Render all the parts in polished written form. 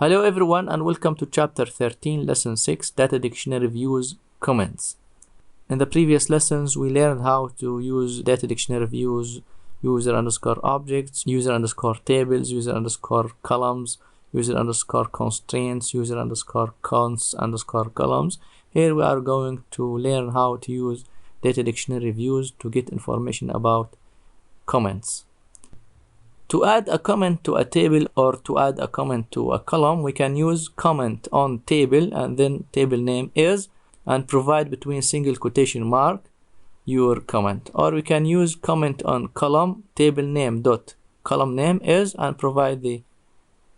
Hello everyone and welcome to chapter 13 lesson 6 data dictionary views comments. In the previous lessons we learned how to use data dictionary views, user underscore objects, user underscore tables, user underscore columns, user underscore constraints, user underscore cons underscore columns. Here we are going to learn how to use data dictionary views to get information about comments. To add a comment to a table or to add a comment to a column, we can use comment on table and then table name is and provide between single quotation mark your comment. Or we can use comment on column table name dot column name is and provide the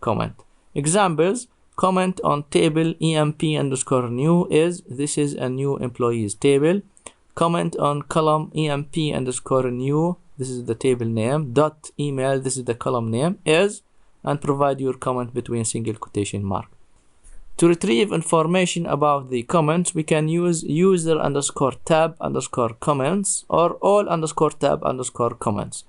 comment. Examples: comment on table emp underscore new is this is a new employees table. Comment on column emp underscore new, this is the table name, dot email, this is the column name is, and provide your comment between single quotation mark. To retrieve information about the comments, we can use user underscore tab underscore comments or all underscore tab underscore comments.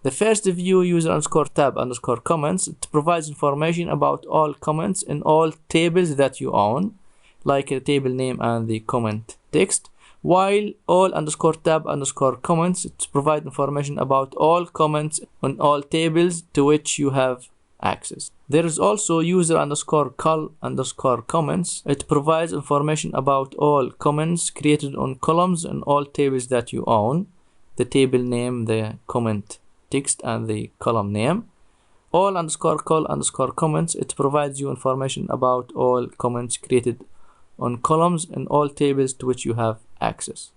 The first view, user underscore tab underscore comments, it provides information about all comments in all tables that you own, like a table name and the comment text. While all underscore tab underscore comments, it provides information about all comments on all tables to which you have access. There is also user underscore col underscore comments. It provides information about all comments created on columns and all tables that you own, the table name, the comment text, and the column name. All underscore col underscore comments, it provides you information about all comments created on columns and all tables to which you have access.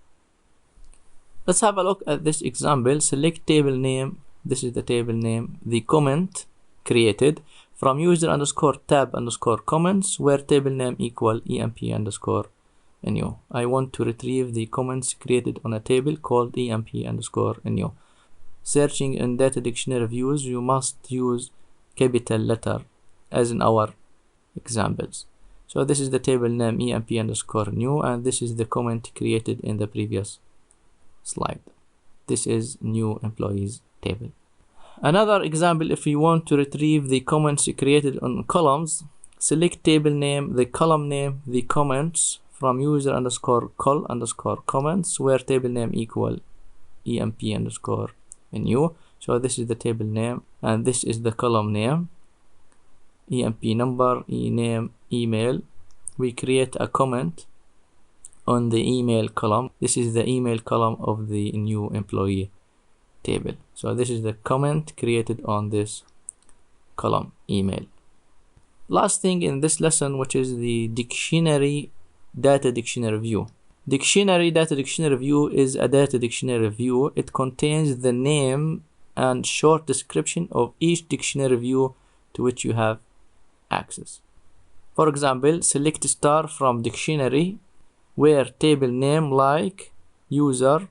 Let's have a look at this example. Select table name, this is the table name, the comment created from user underscore tab underscore comments where table name equal emp underscore new. I want to retrieve the comments created on a table called emp underscore new. Searching in data dictionary views, you must use capital letter as in our examples. So this is the table name emp underscore new and this is the comment created in the previous slide. This is new employees table. Another example, if you want to retrieve the comments created on columns, select table name, the column name, the comments from user underscore col underscore comments where table name equal emp underscore new. So this is the table name and this is the column name, emp number, name, email. We create a comment on the email column. This is the email column of the new employee table. So this is the comment created on this column email. Last thing in this lesson, which is the dictionary data dictionary view. Dictionary data dictionary view is a data dictionary view. It contains the name and short description of each dictionary view to which you have access. For example, select star from dictionary where table name like user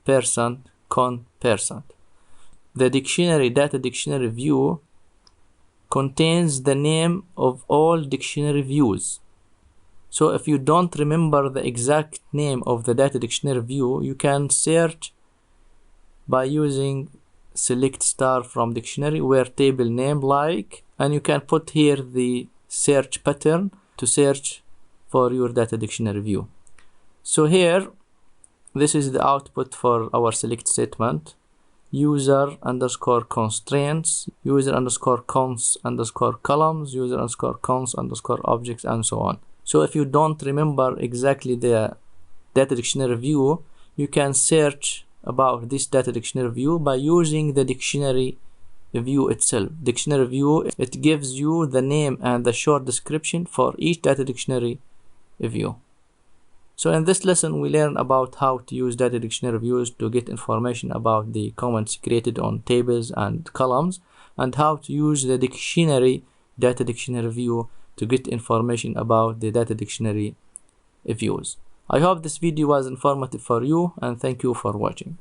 person con person. The dictionary data dictionary view contains the name of all dictionary views. So if you don't remember the exact name of the data dictionary view, you can search by using select star from dictionary where table name like, and you can put here the search pattern to search for your data dictionary view. So here, this is the output for our select statement. User underscore constraints, user underscore cons underscore columns, user underscore cons underscore objects, and so on. So if you don't remember exactly the data dictionary view, you can search about this data dictionary view by using the dictionary view itself. Dictionary view, it gives you the name and the short description for each data dictionary view. So in this lesson we learn about how to use data dictionary views to get information about the comments created on tables and columns, and how to use the dictionary data dictionary view to get information about the data dictionary views. I hope this video was informative for you and thank you for watching.